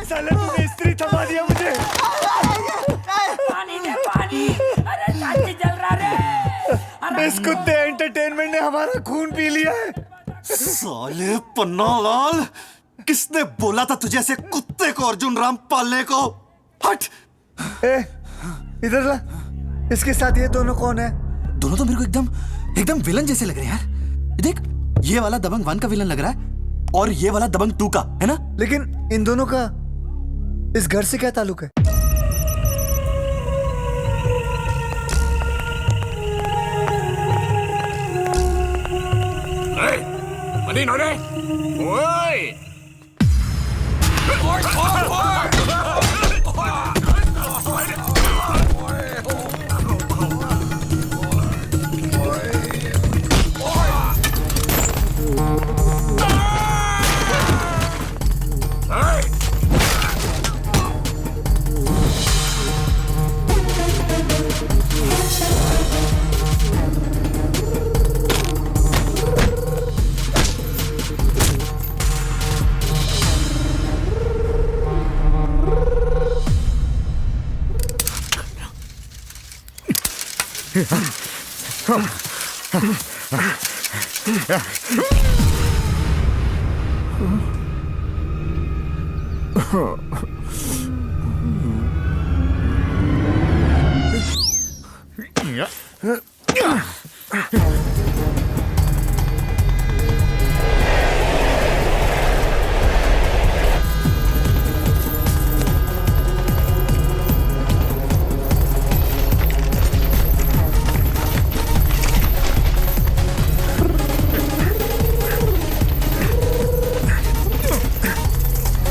साले तूने स्त्री थमा दिया मुझे। पानी दे पानी। अरे चाची जल रहा रे। इस कुत्ते एंटरटेनमेंट ने हमारा खून पी लिया है। साले पन्नालाल, किसने बोला था तुझे ऐसे कुत्ते को अर्जुन राम पालने को? हट। ए, इधर ला। इसके साथ ये दोनों कौन है? दोनों तो मेरे को एकदम विलन जैसे लग रहे हैं यार। देख, ये वाला दबंग 1 का विलन लग रहा है और ये वाला दबंग 2 का, है ना? लेकिन इन दोनों का इस घर से क्या ताल्लुक है? मदीन हो रे। ओए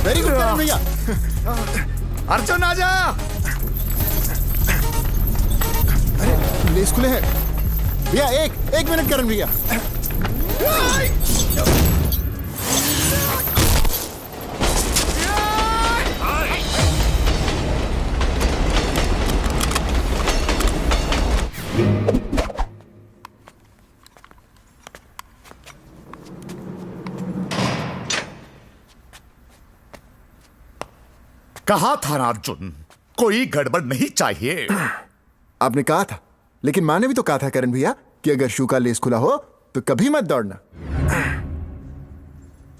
वेरी गुड करण भैया। अर्जुन आजा। अरे लेस खुले हैं भैया। एक मिनट करण भैया। कहा था ना अर्जुन, कोई गड़बड़ नहीं चाहिए। आपने कहा था, लेकिन माँ ने भी तो कहा था करण भैया कि अगर शू का लेस खुला हो तो कभी मत दौड़ना।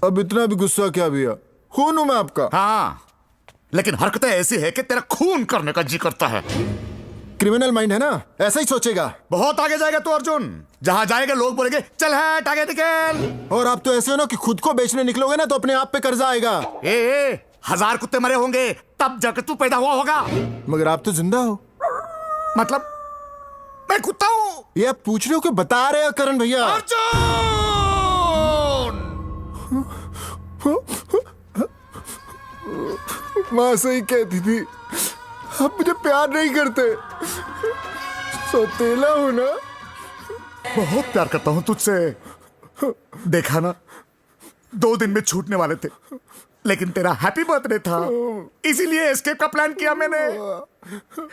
अब इतना भी गुस्सा क्या भैया? खून हूं मैं आपका। हाँ, लेकिन हरकतें ऐसी है कि तेरा खून करने का जी करता है। क्रिमिनल माइंड है ना, ऐसा ही सोचेगा। बहुत आगे जाएगा तू अर्जुन। जहां जाएगा लोग बोलेंगे चल हट आगे निकल। और आप तो ऐसे हो ना कि खुद को बेचने निकलोगे ना तो अपने आप पे कर्जा आएगा। ए, 1000 कुत्ते मरे होंगे तब जाकर तू पैदा हुआ होगा। मगर आप तो जिंदा हो। मतलब मैं कुत्ता हूं? ये आप पूछ रहे हो कि बता रहे हो करण भैया? अर्जुन! माँ सही कहती थी, आप मुझे प्यार नहीं करते। सौतेला हो ना। बहुत प्यार करता हूं तुझसे। देखा ना, 2 दिन में छूटने वाले थे, लेकिन तेरा हैप्पी बर्थडे था, इसीलिए एस्केप का प्लान किया मैंने।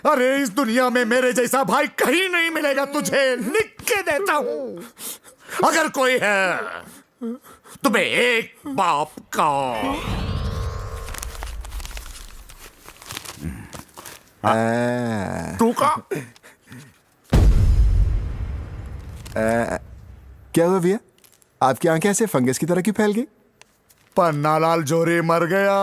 अरे इस दुनिया में मेरे जैसा भाई कहीं नहीं मिलेगा तुझे, लिख के देता हूं। अगर कोई है तो मैं एक बाप का। तू का? क्या हुआ भैया? आपकी आंखें ऐसे फंगस की तरह क्यों फैल गई? पन्नालाल जोरी मर गया।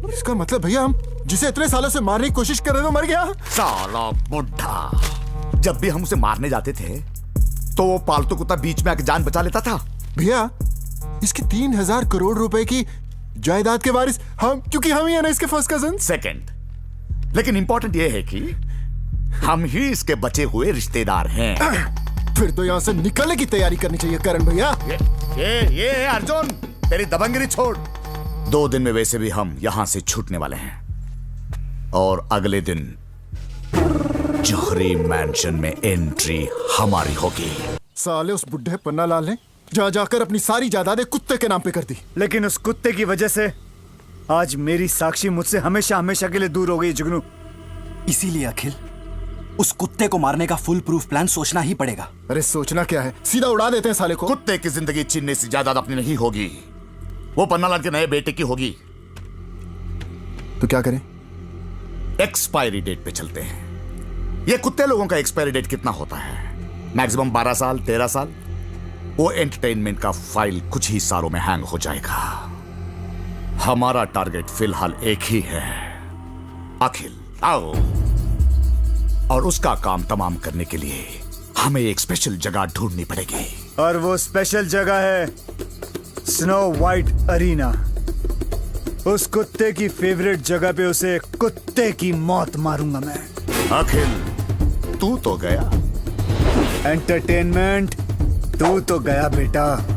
इसका मतलब भैया हम जिसे इतने सालों से मारने की कोशिश कर रहे थे वो मर गया? साला बुढ़ा। जब भी हम उसे मारने जाते थे तो वो पालतू कुत्ता बीच में आके जान बचा लेता था। भैया इसकी 3000 करोड़ रुपए की जायदाद के वारिस हम, क्योंकि हम ही है ना इसके फर्स्ट कजन। सेकंड, लेकिन इंपॉर्टेंट ये है कि हम ही इसके बचे हुए रिश्तेदार हैं। फिर तो यहाँ से निकलने की तैयारी करनी चाहिए करण भैया। ये अर्जुन, तेरी दबंगगिरी छोड़। 2 दिन में वैसे भी हम यहां से छूटने वाले हैं और अगले दिन जौहरी मैंशन में एंट्री हमारी होगी। साले उस बुढ़े पन्नालाल ने जा जाकर अपनी सारी जायदादें कुत्ते के नाम पे कर दी। लेकिन उस कुत्ते की वजह से आज मेरी साक्षी मुझसे हमेशा हमेशा के लिए दूर हो गई जुगनू। इसीलिए अखिल, उस कुत्ते को मारने का फुल प्रूफ प्लान सोचना ही पड़ेगा। अरे सोचना क्या है, सीधा उड़ा देते हैं साले को। कुत्ते की जिंदगी छीनने से जायदाद अपनी नहीं होगी, वो पन्नालाल के नए बेटे की होगी। तो क्या करें? एक्सपायरी डेट पे चलते हैं। ये कुत्ते लोगों का एक्सपायरी डेट कितना होता है? मैक्सिमम 12 साल, 13 साल। वो एंटरटेनमेंट का फाइल कुछ ही सालों में हैंग हो जाएगा। हमारा टारगेट फिलहाल एक ही है, अखिल। आओ। और उसका काम तमाम करने के लिए हमें एक स्पेशल जगह ढूंढनी पड़ेगी। और वो स्पेशल जगह है स्नो वाइट अरीना। उस कुत्ते की फेवरेट जगह पे उसे कुत्ते की मौत मारूंगा मैं। अखिल, तू तो गया। एंटरटेनमेंट, तू तो गया बेटा।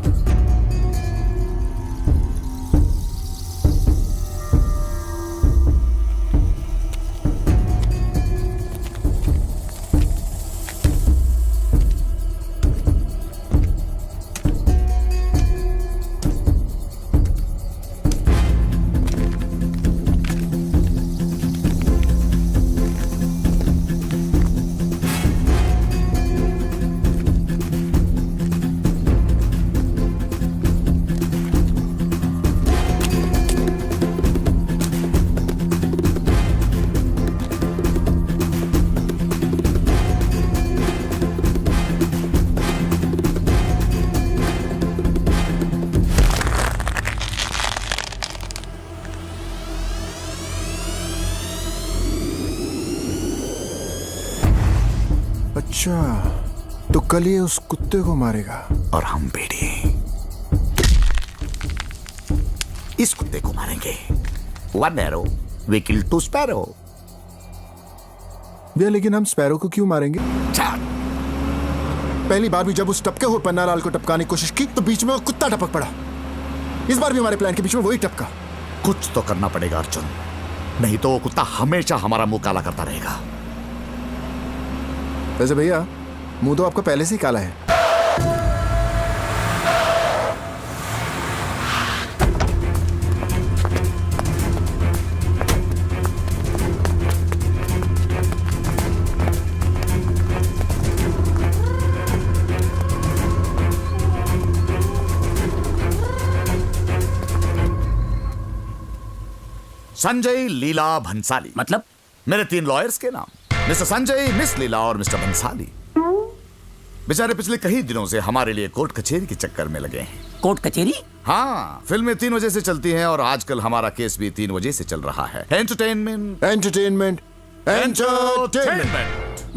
अच्छा, तो कल ये उस कुत्ते को मारेगा। और हम बेटे इस कुत्ते को मारेंगे। One arrow we kill two sparrow. भैया लेकिन हम स्पैरो को क्यों मारेंगे? चल। पहली बार भी जब उस टपके हुए पन्नालाल को टपकाने की कोशिश की तो बीच में वो कुत्ता टपक पड़ा। इस बार भी हमारे प्लान के बीच में वही टपका। कुछ तो करना पड़ेगा अर्जुन, नहीं तो वो कुत्ता हमेशा हमारा मुंह काला करता रहेगा। वैसे भैया मुंह तो आपका पहले से ही काला है। संजय लीला भंसाली। मतलब? मेरे 3 लॉयर्स के नाम, मिस्टर संजय, मिस लीला और मिस्टर भंसाली। बेचारे पिछले कई दिनों से हमारे लिए कोर्ट कचहरी के चक्कर में लगे हैं। कोर्ट कचहरी? हाँ, फिल्में 3 वजह से चलती हैं और आजकल हमारा केस भी 3 वजह से चल रहा है। Entertainment, entertainment, entertainment.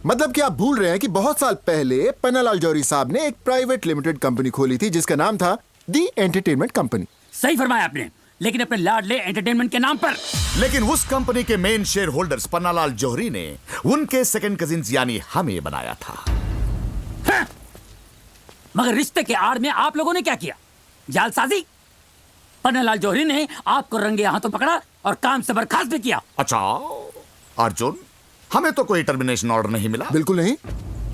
मतलब कि आप भूल रहे हैं कि बहुत साल पहले पन्नालाल जौहरी साहब ने एक प्राइवेट लिमिटेड कंपनी खोली थी जिसका नाम था दी एंटरटेनमेंट कंपनी। सही फरमाया आपने, लेकिन अपने लाडले एंटरटेनमेंट के नाम पर। लेकिन उस कंपनी के मेन शेयर होल्डर्स पन्नालाल जौहरी ने उनके सेकंड कजिन्स यानी हमें बनाया था। हाँ। मगर रिश्ते के आड़ में आप लोगों ने क्या किया? जालसाजी। पन्नालाल जौहरी ने आपको रंगे हाथों पकड़ा और काम से बर्खास्त भी किया। अच्छा अर्जुन, हमें तो कोई टर्मिनेशन ऑर्डर नहीं मिला। बिल्कुल नहीं।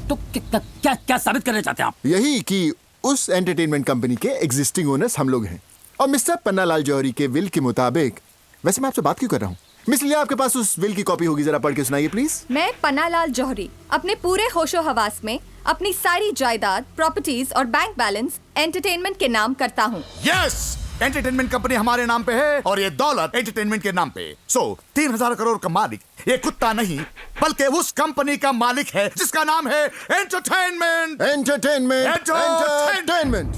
तो क्या साबित करना चाहते हैं आप? यही कि उस एंटरटेनमेंट कंपनी के एग्जिस्टिंग ओनर्स हम लोग हैं और मिस्टर पन्नालाल जौहरी के विल के मुताबिक। वैसे मैं आपसे बात क्यों कर रहा हूँ? मिस लिया, आपके पास उस विल की कॉपी होगी, जरा पढ़ के सुनाइए प्लीज। मैं पन्नालाल जौहरी अपने पूरे होशो हवास में अपनी सारी जायदाद, प्रॉपर्टीज और बैंक बैलेंस एंटरटेनमेंट के नाम करता हूँ। यस, एंटरटेनमेंट कंपनी हमारे नाम पे है और ये दौलत एंटरटेनमेंट के नाम पे। 3000 करोड़ का मालिक ये कुत्ता नहीं बल्कि उस कंपनी का मालिक है जिसका नाम है एंटरटेनमेंट। Entertainment, entertainment.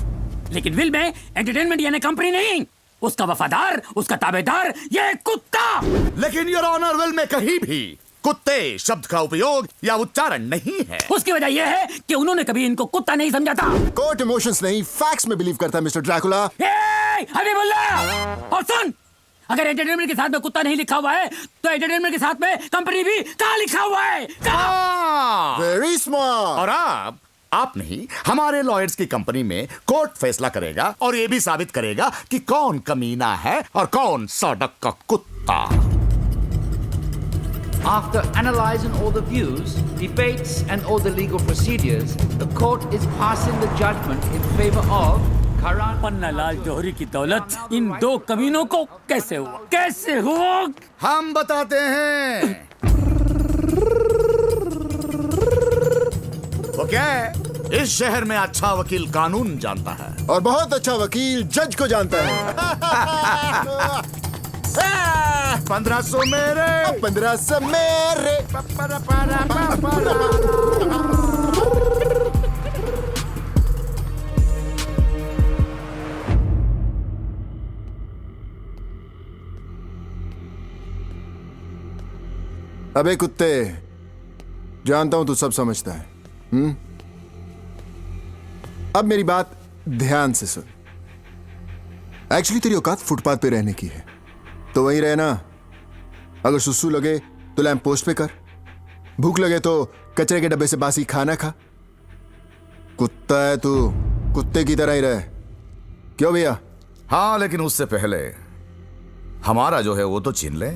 लेकिन विल में एंटरटेनमेंट यानी कंपनी नहीं, उसका वफादार, उसका ताबेदार ये कुत्ता। लेकिन योर ऑनर, विल में कहीं भी कुत्ते शब्द का उपयोग या उच्चारण नहीं है। उसकी वजह यह है कि उन्होंने कभी इनको कुत्ता नहीं समझा था। कोर्ट इमोशंस नहीं, फैक्ट्स में बिलीव करता है मिस्टर ड्रैकुला। और सुन, अगर एंटरटेनमेंट के साथ में कुत्ता नहीं लिखा हुआ है तो एंटरटेनमेंट के साथ में कंपनी भी कहाँ लिखा हुआ है? Very smart. और आप नहीं, हमारे लॉयर्स की कंपनी में कोर्ट फैसला करेगा और ये भी साबित करेगा कि कौन कमीना है और कौन सड़क का कुत्ता। After analyzing all the views, debates and all the legal procedures, the court is passing the judgment in favor of Karan Pannalal जौहरी की दौलत इन 2 कमीनों को कैसे हुआ? हम बताते हैं। वो क्या है? इस शहर में अच्छा वकील कानून जानता है और बहुत अच्छा वकील जज को जानता है। 1500 मेरे 1500 मेरे। अबे कुत्ते, जानता हूं तू सब समझता है। अब मेरी बात ध्यान से सुन। एक्चुअली तेरी औकात फुटपाथ पे रहने की है, तो वहीं रहना। अगर सुसु लगे तो लैंप पोस्ट पे कर, भूख लगे तो कचरे के डब्बे से बासी खाना खा। कुत्ता है तू, कुत्ते की तरह ही रहे। क्यों भैया? हाँ, लेकिन उससे पहले हमारा जो है वो तो छीन ले।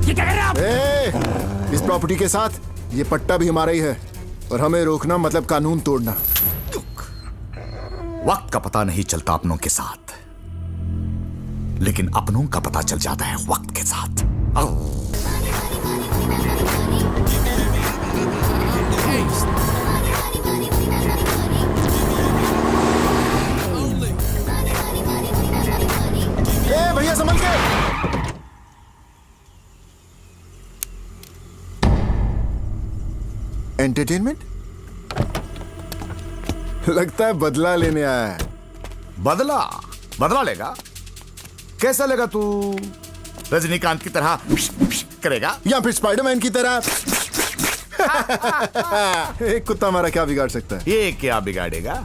ये क्या कर रहे हैं आप? इस प्रॉपर्टी के साथ ये पट्टा भी हमारा ही है, और हमें रोकना मतलब कानून तोड़ना। वक्त का पता नहीं चलता अपनों के साथ, लेकिन अपनों का पता चल जाता है वक्त के साथ। भैया संभल के। एंटरटेनमेंट? लगता है बदला लेने आया है। बदला? बदला लेगा? कैसा लेगा तू? रजनीकांत की तरह करेगा या फिर स्पाइडरमैन की तरह? एक कुत्ता हमारा क्या बिगाड़ सकता है? ये क्या बिगाड़ेगा?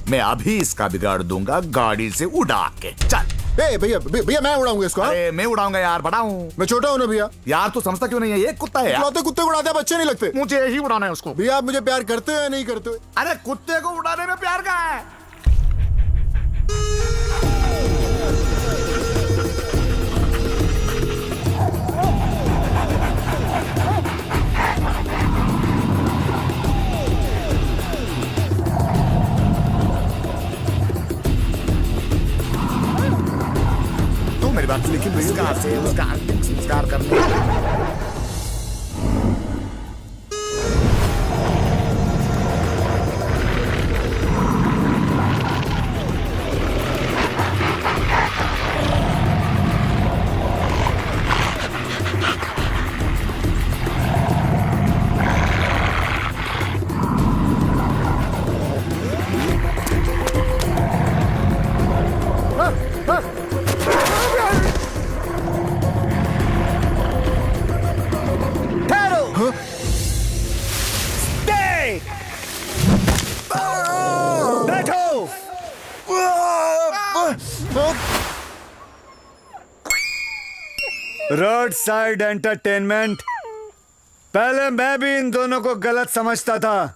मैं अभी इसका बिगाड़ दूंगा गाड़ी से उड़ा के। चल। भैया भैया मैं उड़ाऊंगा इसको। अरे मैं उड़ाऊंगा यार, बड़ा हूँ मैं। छोटा हूँ ना भैया। यार तू समझता क्यों नहीं है? ये कुत्ता है यार। कुत्ते को उड़ाते हैं, बच्चे नहीं लगते। मुझे ही उड़ाना है उसको। भैया आप मुझे प्यार करते हो या नहीं करते हो? अरे कुत्ते को उड़ाने में प्यार का है। मेरी बात, लेकिन संस्कार से उसका अंतिम संस्कार करने। Road side entertainment. पहले मैं भी इन दोनों को गलत समझता था,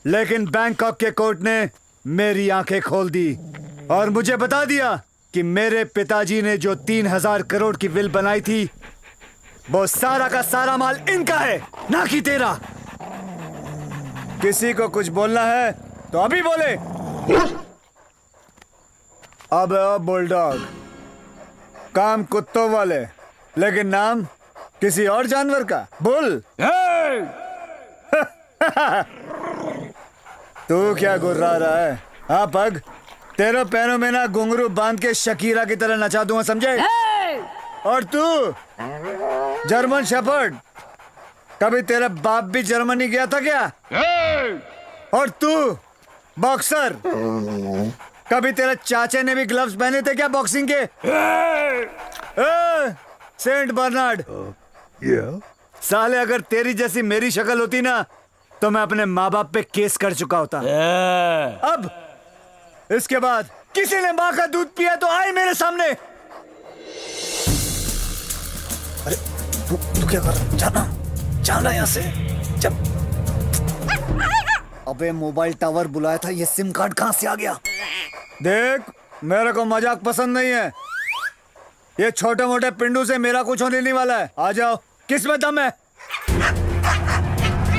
लेकिन बैंकॉक के कोर्ट ने मेरी आंखें खोल दी और मुझे बता दिया कि मेरे पिताजी ने जो 3000 करोड़ की विल बनाई थी, वो सारा का सारा माल इनका है, ना कि तेरा। किसी को कुछ बोलना है तो अभी बोले। अब बुलडॉग, काम कुत्तों वाले, लेकिन नाम किसी और जानवर का। बुल। तू क्या गुर्रा रहा है? हाँ पग, तेरे पैरों में ना घुंघरू बांध के शकीरा की तरह नचा दूंगा, समझे? और तू जर्मन शेफर्ड, कभी तेरा बाप भी जर्मनी गया था क्या? और तू बॉक्सर, कभी तेरे चाचे ने भी ग्लव्स पहने थे क्या बॉक्सिंग के? सेंट बर्नार्ड, साले अगर तेरी जैसी मेरी शक्ल होती ना, तो मैं अपने माँ बाप पे केस कर चुका होता। अब इसके बाद किसी ने माँ का दूध पिया तो आए मेरे सामने। अरे तू क्या कर रहा है? जाना यहाँ से। जब अबे मोबाइल टावर बुलाया था, ये सिम कार्ड कहाँ से आ गया? देख, मेरे को मजाक पसंद नहीं है। ये छोटे मोटे पिंडू से मेरा कुछ होने नहीं वाला है। आ जाओ, किस में दम है?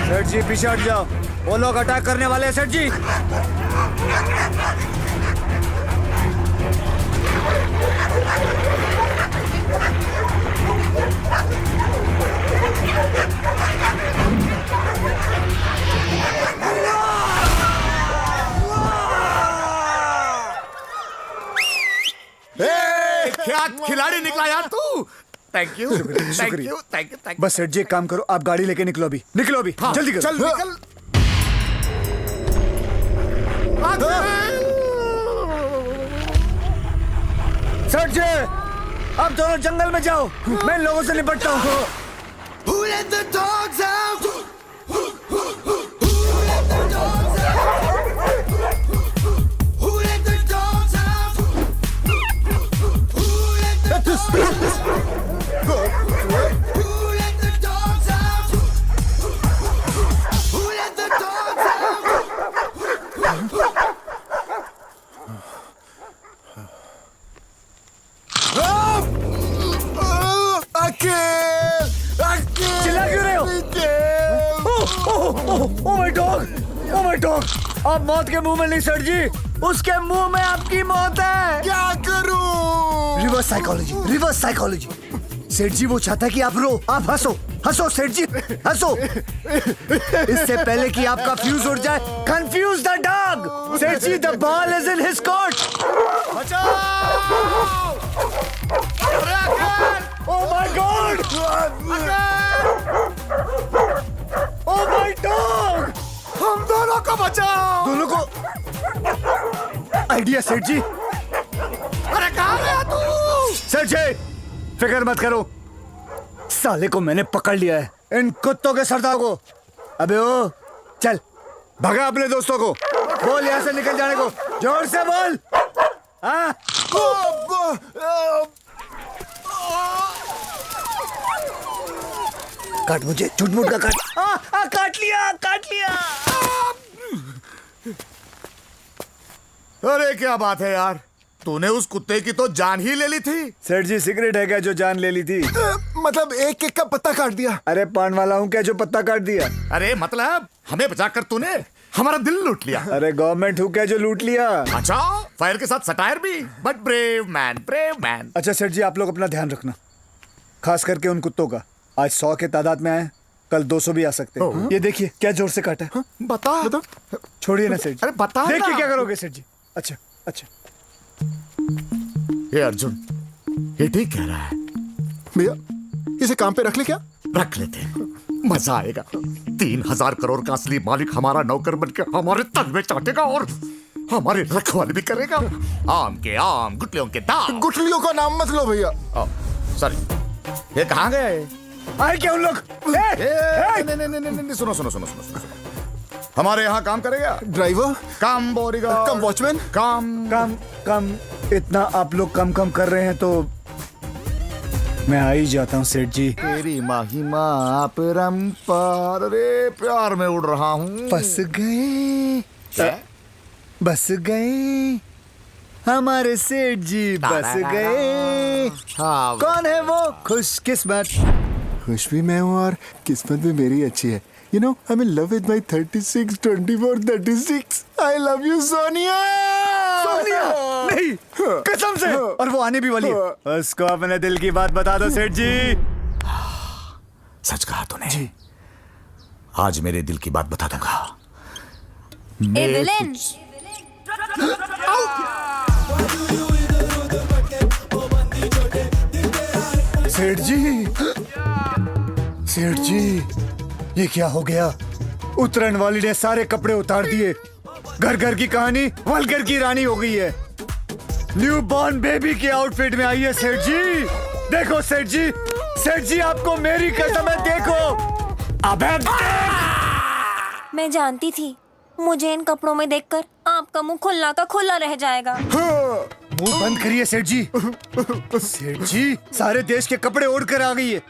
सेठ जी पीछे हट जाओ, वो लोग अटैक करने वाले हैं सेठ जी। क्या खिलाड़ी निकला यार तू। थैंक यू थैंक शुक्रिया। यू थैंक यू थैंक बस सेठ जी एक काम करो, आप गाड़ी लेके निकलो अभी, निकलो अभी, यू। जल्दी करो। चल निकल। सेठ जी आप दोनों जंगल में जाओ, मैं इन लोगों से निपटता हूँ। चिल्ला क्यों रहे हो? ओह my dog, oh my dog, आप मौत के मुंह में नहीं सेठ जी, उसके मुंह में आपकी मौत है। क्या करूं? Reverse psychology, reverse psychology. सेठ जी वो चाहता है कि आप रो, आप हंसो, हंसो सेठ जी, हंसो। इससे पहले कि आपका फ्यूज उड़ जाए, confuse the dog. Seth ji the ball is in his court. Oh my god, oh my dog, हम दोनों को बचाओ। दोनों को आइडिया सेठ जी। अरे कहाँ गया तू? सेठ जी फिक्र मत करो, साले को मैंने पकड़ लिया है, इन कुत्तों के सरदार को। अबे ओ चल भगा अपने दोस्तों को, बोल यहाँ से निकल जाने को, जोर से बोल। हाँ काट मुझे, झूठ मूठ का काट। काट लिया, काट लिया। अरे क्या बात है यार, तूने उस कुत्ते की तो जान ही ले ली थी। सेठ जी सिगरेट है क्या जो जान ले ली थी? मतलब एक एक का पत्ता काट दिया। अरे पान वाला हूँ क्या जो पत्ता काट दिया? अरे मतलब हमें बचाकर तूने हमारा दिल लूट लिया। अरे गवर्नमेंट हूँ क्या जो लूट लिया? अच्छा, फायर के साथ सटायर भी, but brave man, brave man. अच्छा सेठ जी आप लोग अपना ध्यान रखना, खास करके उन कुत्तों का। आज 100 के तादाद में आए, कल 200 भी आ सकते हैं। ये देखिए क्या जोर से काटा है। बता। छोड़िए ना सेठ जी। अरे बता ना। देखिए क्या करोगे सेठ जी। अच्छा अच्छा ये अर्जुन, ये ठीक कह रहा है। भैया इसे काम पे रख ले क्या? रख लेते हैं, मजा आएगा। 3000 करोड़ का असली मालिक हमारा नौकर बनकर हमारे तन में चाटेगा और हमारे रखवाली भी करेगा। आम के आम, गुटलियों के दाम। गुठलियों का नाम मत लो भैया। सॉरी, ये कहाँ गए? आए क्या उन लोग? नहीं, सुनो सुनो सुनो सुनो सुनो। हमारे यहाँ काम करेगा? ड्राइवर, काम बॉडीगार्ड, कम वॉचमैन, काम कम इतना आप लोग कम कर रहे हैं तो मैं आ ही जाता हूँ सेठ जी। तेरी महिमा परंपार, रे प्यार में उड़ रहा हूँ। फंस गए, बस गए हमारे सेठ जी, बस गए। हाँ, कौन है वो खुशकिस्मत? खुश भी मैं हूँ और किस्मत भी मेरी अच्छी है। You know, I'm in love with my 36, 24, 36. I love you, Sonia. Sonia नहीं, कसम से। और वो आने भी वाली है। उसको अपने दिल की बात बता दो सेठ जी। सच कहा तूने जी। आज मेरे दिल की बात बता दूंगा। एवेलिन, सेठ जी, सेठ जी ये क्या हो गया? उतरन वाली ने सारे कपड़े उतार दिए, घर घर की कहानी वलगर की रानी हो गई है। न्यू बॉर्न बेबी के आउटफिट में आई है सेठ जी। देखो सेठ जी, सेठ जी आपको मेरी कसम है, देखो। अबे मैं जानती थी मुझे इन कपड़ों में देखकर आपका मुंह खुला का खुला रह जाएगा। मुंह बंद करिए सेठ जी। सेठ जी सारे देश के कपड़े ओढ़ कर आ गई है,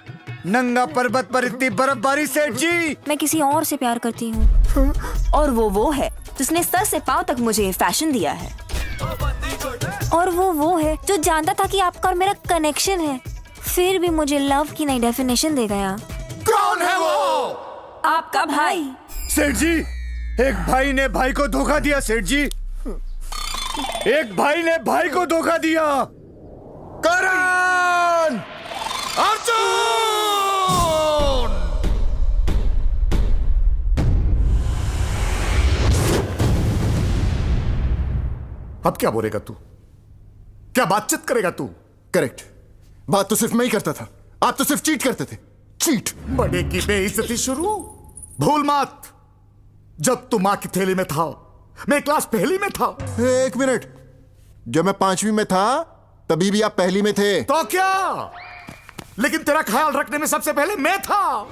नंगा पर्वत पर इतनी बर्फबारी। सेठ जी मैं किसी और से प्यार करती हूँ और वो है जिसने सर से पांव तक मुझे ये फैशन दिया है। और वो है जो जानता था कि आपका और मेरा कनेक्शन है, फिर भी मुझे लव की नई डेफिनेशन दे गया। कौन है वो? आपका भाई। सेठ जी एक भाई ने भाई को धोखा दिया। सेठ जी एक भाई ने भाई को धोखा दिया। करण! अर्जुन! अब क्या बोलेगा तू? क्या बातचीत करेगा तू? करेक्ट। बात तो सिर्फ मैं ही करता था, आप तो सिर्फ चीट करते थे। चीट। बड़े की बेइज्जती शुरू। भूल मत, जब तू मां की थैली में था मैं क्लास पहली में था। एक मिनट, जब मैं 5वीं में था तभी भी आप पहली में थे। तो क्या, लेकिन तेरा ख्याल रखने में सबसे पहले मैं था।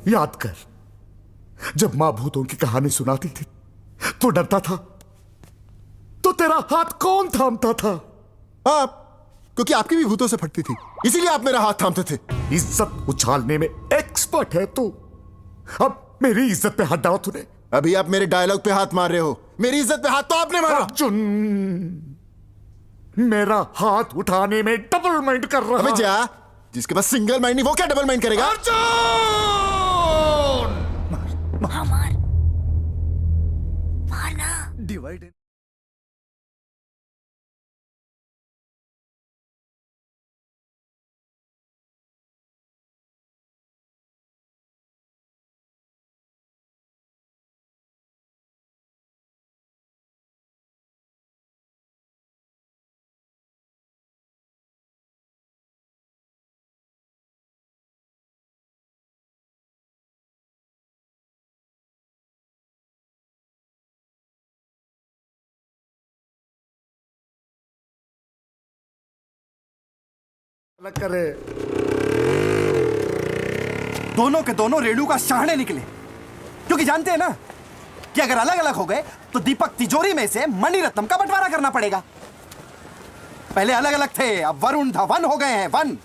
याद कर, जब मां भूतों की कहानी सुनाती थी तो डरता था, तो तेरा हाथ कौन थामता था? आप, क्योंकि आपकी भी भूतों से फटती थी, इसीलिए आप मेरा हाथ थामते थे। इज्जत उछालने में एक्सपर्ट है तू। अब मेरी इज्जत पे हाथ डाला तूने। अभी आप मेरे डायलॉग पे हाथ मार रहे हो, मेरी इज्जत पे हाथ तो आपने मारा। अर्जुन, मेरा हाथ उठाने में डबल माइंड कर रहा। अबे जा, जिसके पास सिंगल माइंड नहीं वो क्या डबल माइंड करेगा? अर्जुन! हाँ, मार मारना। डिवाइड अलग करे। दोनों के दोनों रेणु का शहाणे निकले, क्योंकि जानते हैं ना कि अगर अलग अलग हो गए तो दीपक तिजोरी में से मणिरत्नम का बंटवारा करना पड़ेगा। पहले अलग अलग थे, अब वरुण धवन हो गए हैं, वन।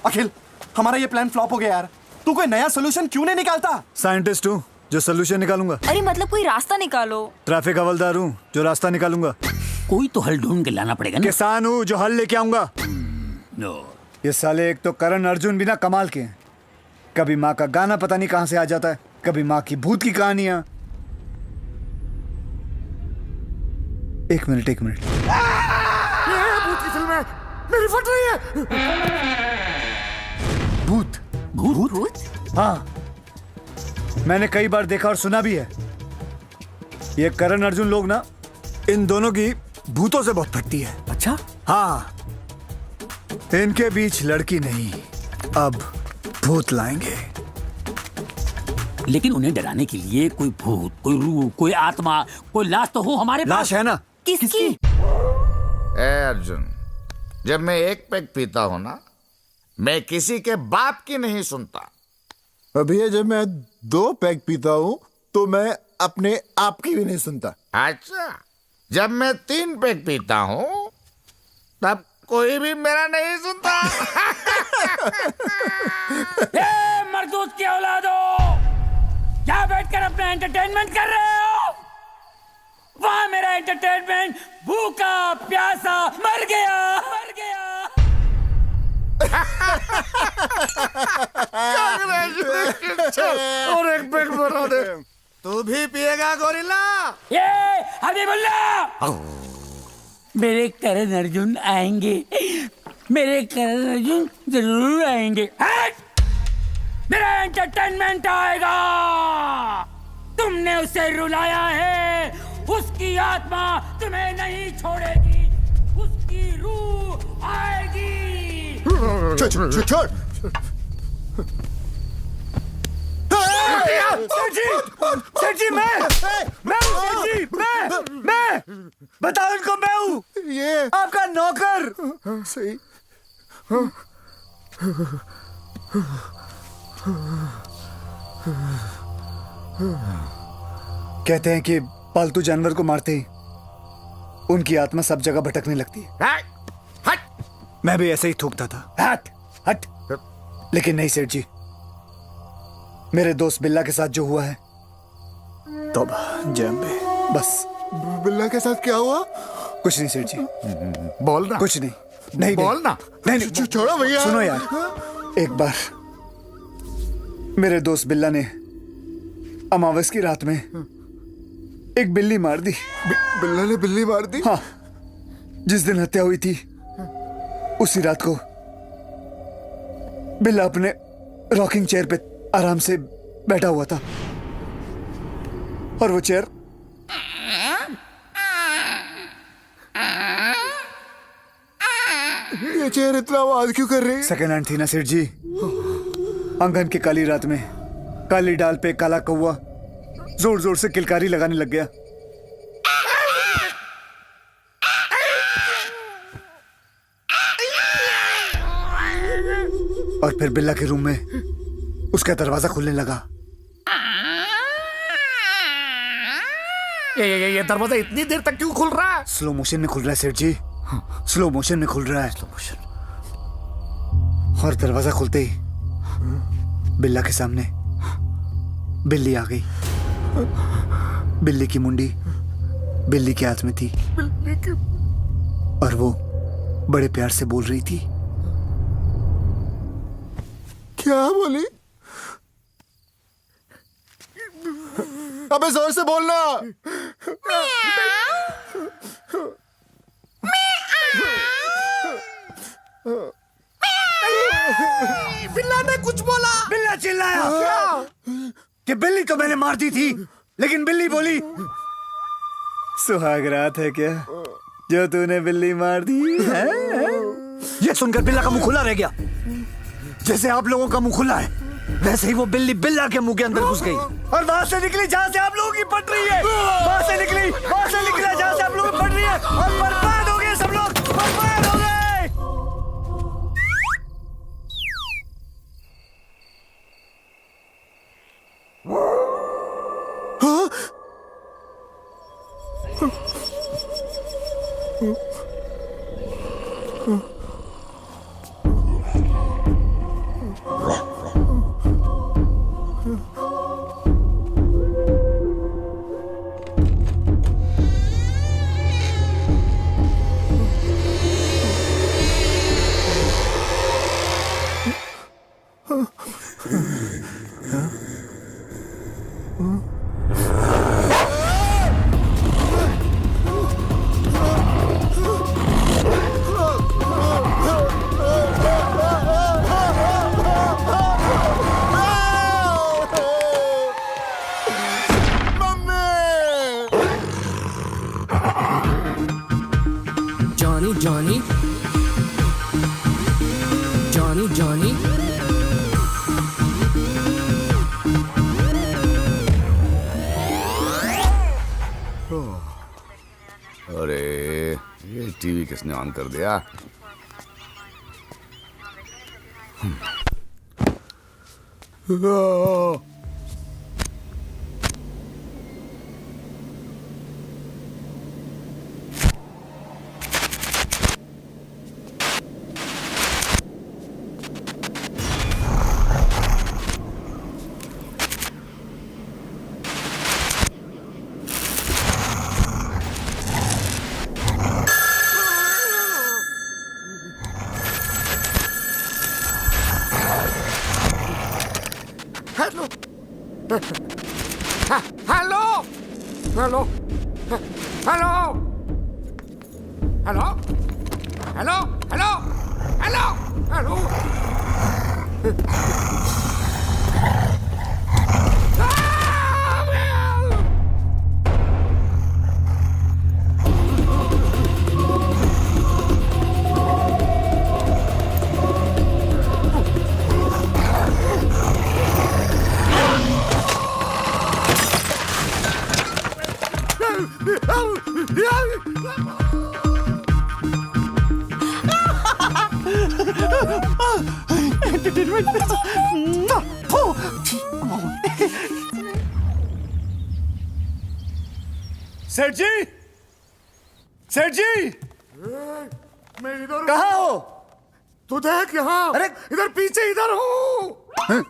अखिल, हमारा ये प्लान फ्लॉप हो गया यार। तू कोई नया सोल्यूशन क्यों नहीं निकालता? साइंटिस्ट हूँ जो सोल्यूशन निकालूंगा। अरे मतलब कोई रास्ता निकालो। ट्रैफिक हवलदार हूँ जो रास्ता निकालूंगा। कोई तो हल ढूंढ के लाना पड़ेगा ना। किसान हूँ जो हल लेके आऊंगा। नो, ये साले एक तो करण अर्जुन भी ना कमाल के हैं। कभी माँ का गाना पता नहीं कहां से आ जाता है, कभी माँ की भूत की कहानियां। एक मिनट ये भूत की फिल्म है, मेरी फट रही है। भूत? भूत? भूत? हाँ, मैंने कई बार देखा और सुना भी है। ये करण अर्जुन लोग ना, इन दोनों की भूतों से बहुत फटती है। अच्छा, हाँ, इनके बीच लड़की नहीं, अब भूत लाएंगे। लेकिन उन्हें डराने के लिए कोई भूत, कोई रूह, कोई आत्मा, कोई लाश तो हो हमारे पास। लाश है ना? किसकी? ए अर्जुन, जब मैं एक पैक पीता हूं ना, मैं किसी के बाप की नहीं सुनता। अभी जब मैं 2 पैक पीता हूं तो मैं अपने आप की भी नहीं सुनता। अच्छा, जब मैं 3 पैक पीता हूं तब कोई भी मेरा नहीं सुनता। ए मर्दूद की औलादो, क्या बैठकर अपना एंटरटेनमेंट कर रहे हो? वहां मेरा एंटरटेनमेंट भूखा प्यासा मर गया। और एक पैक बना दे। तू भी पिएगा गोरिल्ला? ये हबीबुल्ला, मेरे करण अर्जुन आएंगे, मेरे करण अर्जुन जरूर आएंगे। हट! मेरा एंटरटेनमेंट आएगा। तुमने उसे रुलाया है, उसकी आत्मा तुम्हें नहीं छोड़ेगी, उसकी रूह आएगी। छोड़। सेठ जी, मैं बताओ इनको, मैं हूँ ये आपका नौकर। सही। कहते हैं कि पालतू जानवर को मारते ही उनकी आत्मा सब जगह भटकने लगती है। हट! मैं भी ऐसे ही थूकता था, हट। लेकिन नहीं सेठ जी, मेरे दोस्त बिल्ला के साथ जो हुआ है, तौबा जंबे, बस। बिल्ला के साथ क्या हुआ? कुछ नहीं सेठ जी, बोलना। कुछ नहीं बोलना। नहीं। छोड़ो भैया। सुनो यार, एक बार मेरे दोस्त बिल्ला ने अमावस की रात में एक बिल्ली मार दी। बिल्ला ने बिल्ली मार दी? हाँ, जिस दिन हत्या हुई थी उसी रात को बिल्ला अपने रॉकिंग चेयर पे आराम से बैठा हुआ था और वो चेयर ये चेयर इतना आवाज क्यों कर रही है? सेकेंड हैंड थी ना सेठ जी। आंगन की काली रात में काली डाल पे काला कौवा जोर जोर से किलकारी लगाने लग गया। और फिर बिल्ला के रूम में उसका दरवाजा खुलने लगा। ये दरवाजा इतनी देर तक क्यों खुल रहा है? स्लो मोशन में खुल रहा है सेठ जी, स्लो मोशन में खुल रहा है। Slow motion. और दरवाजा खुलते ही बिल्ला के सामने बिल्ली आ गई। बिल्ली की मुंडी बिल्ली के हाथ में थी और वो बड़े प्यार से बोल रही थी। क्या बोली? अबे जोर से बोलना। बिल्ला ने कुछ बोला। बिल्ला चिल्लाया कि बिल्ली तो मैंने मार दी थी, लेकिन बिल्ली बोली सुहाग रात है क्या जो तूने बिल्ली मार दी है? ये सुनकर बिल्ला का मुंह खुला रह गया। जैसे आप लोगों का मुंह खुला है वैसे ही वो बिल्ली बिल्ला के मुंह के अंदर घुस गई और वहां से निकली जहां से आप लोगों की पट रही है। वहां से निकला जहां से आप लोगों की पट रही है और बर्बाद हो गए सब लोग, बर्बाद हो गए। Johnny. अरे ये टीवी किसने ऑन कर दिया? सेठ जी, सेठ जी, मैं इधर कहाँ हो? तू देख यहाँ। अरे इधर पीछे इधर हूँ।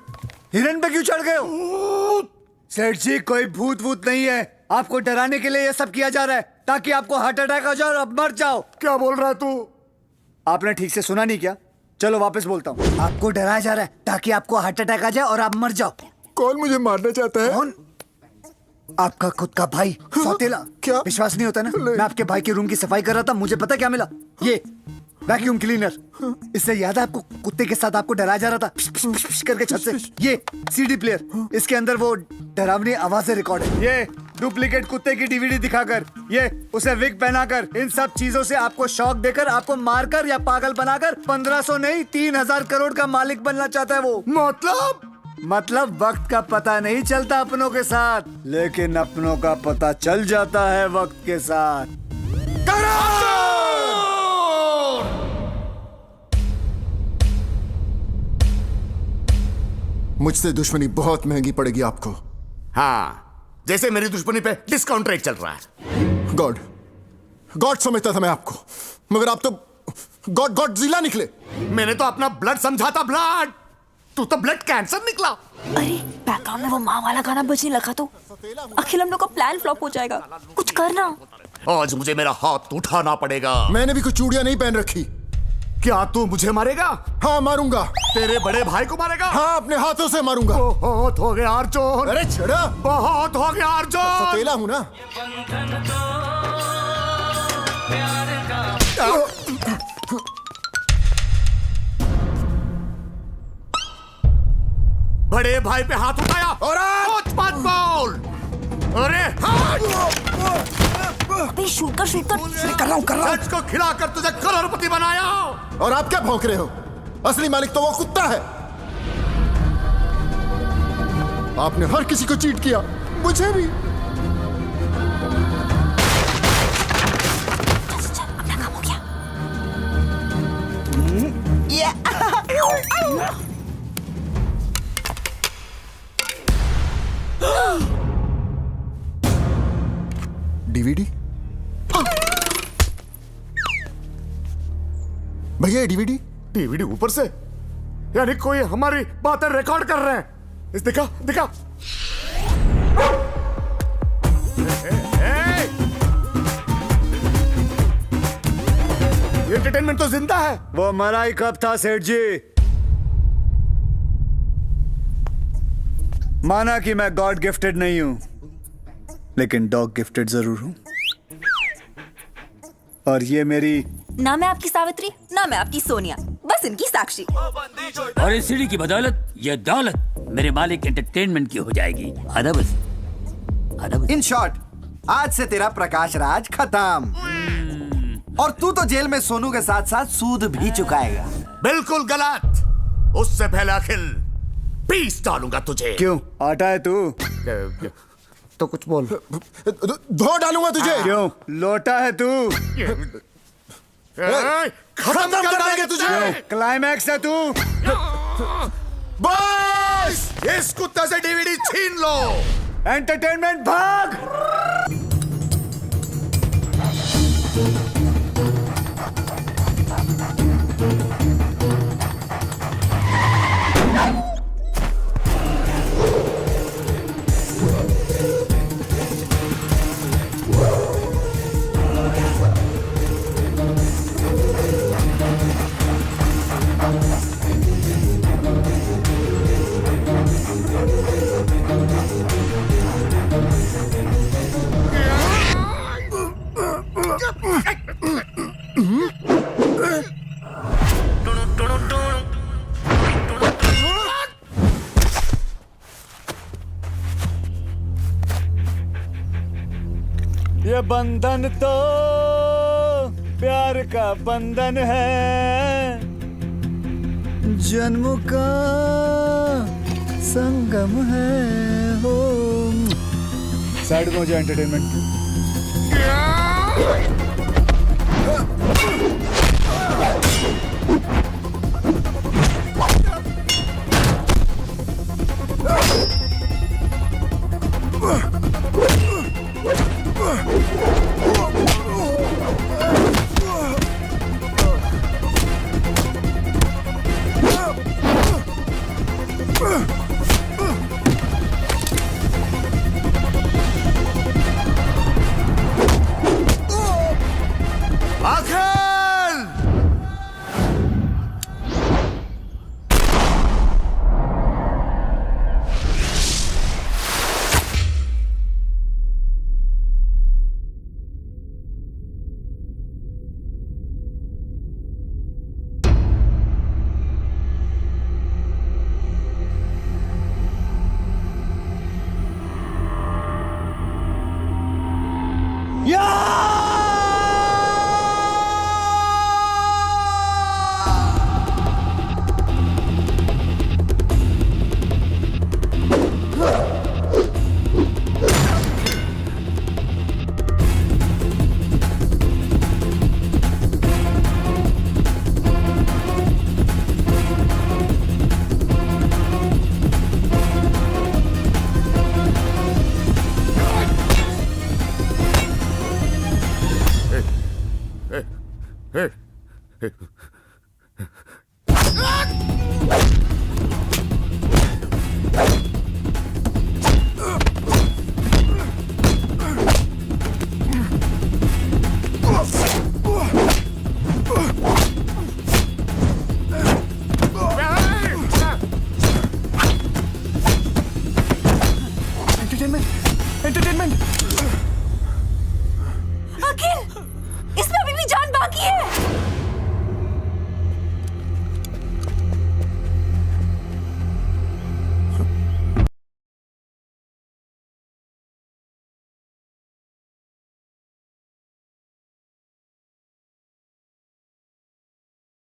हिरन पे क्यों चढ़ गए हो? सेठ जी कोई भूत वूत नहीं है, आपको डराने के लिए ये सब किया जा रहा है ताकि आपको हार्ट अटैक आ जाए और आप मर जाओ। क्या बोल रहा है तू? आपने ठीक से सुना नहीं क्या? चलो वापस बोलता हूँ। आपको डराया जा रहा है ताकि आपको हार्ट अटैक आ जाए और आप मर जाओ। कौन मुझे मारना चाहता है? कौन? आपका खुद का भाई सौतेला। क्या? विश्वास नहीं होता ना? मैं आपके भाई के रूम की सफाई कर रहा था, मुझे पता क्या मिला? ये वैक्यूम क्लीनर। इससे याद है आपको कुत्ते के साथ आपको डराया जा रहा था पिश, पिश, पिश, पिश करके छत से। ये सीडी प्लेयर, इसके अंदर वो डरावनी आवाजें रिकॉर्ड है। ये डुप्लीकेट कुत्ते की डीवीडी दिखाकर, ये उसे विग पहनाकर, इन सब चीजों से आपको शौक देकर, आपको मारकर या पागल बनाकर 1500 नहीं 3000 करोड़ का मालिक बनना चाहता है वो। मतलब वक्त का पता नहीं चलता अपनों के साथ, लेकिन अपनों का पता चल जाता है वक्त के साथ। मुझसे दुश्मनी बहुत महंगी पड़ेगी आपको। हाँ, जैसे मेरी दुश्मनी पे डिस्काउंट रेट चल रहा है। गॉड समझता था मैं आपको, मगर आप तो गॉड जिला निकले। मैंने तो अपना ब्लड समझा था, ब्लड। तू तो ब्लड कैंसर निकला। अरे बैकग्राउंड में वो माँ वाला गाना बजने लगा तो अखिल हम लोग का प्लान फ्लॉप हो जाएगा। कुछ करना। आज मुझे मेरा हाथ उठाना पड़ेगा। मैंने भी कुछ चूड़ियां नहीं पहन रखी। क्या तू मुझे मारेगा? हाँ मारूंगा। तेरे बड़े भाई को मारेगा? हाँ अपने हाथों से मारूंगा। बहुत हो गया अर्जुन। अरे छड़ा, बहुत हो गया अर्जुन। सतेला हूं ना। बड़े भाई पे हाथ उठाया और कुछ मत बोल। अरे अबे शूट कर कर रहा हूँ। सच को खिलाकर तुझे करोड़पति बनाया। और आप क्या भौंक रहे हो? असली मालिक तो वो कुत्ता है। आपने हर किसी को चीट किया, मुझे भी। अपना काम हो गया। डीवीडी भैया, डीवीडी डीवीडी ऊपर से, यानी कोई हमारी बातें रिकॉर्ड कर रहे हैं। इस दिखा दिखा। एंटरटेनमेंट तो जिंदा है। वो मरा ही कब था सेठ जी? माना कि मैं गॉड गिफ्टेड नहीं हूं, लेकिन डॉग गिफ्टेड जरूर हूं। और ये मेरी, ना मैं आपकी सावित्री, ना मैं आपकी सोनिया, बस इनकी साक्षी। और इस सीढ़ी की बदौलत ये दौलत मेरे मालिक एंटरटेनमेंट की हो जाएगी। आधा बस, आधा बस। इन शॉर्ट, आज से तेरा प्रकाश राज खत्म। और तू तो जेल में सोनू के साथ साथ सूद भी चुकाएगा। बिल्कुल गलत। उससे पहले अखिल पीस डालूंगा तुझे। क्यों आटा है तू? तो कुछ बोल। धो डालूंगा तुझे। क्यों लोटा है तू? खत्म कर देंगे तुझे। क्लाइमैक्स है तू। बस इस कुत्ते से डीवीडी छीन लो। एंटरटेनमेंट भाग। ये बंधन तो प्यार का बंधन है, जन्म का संगम है हो। साइड में हो जाए एंटरटेनमेंट। आखिर है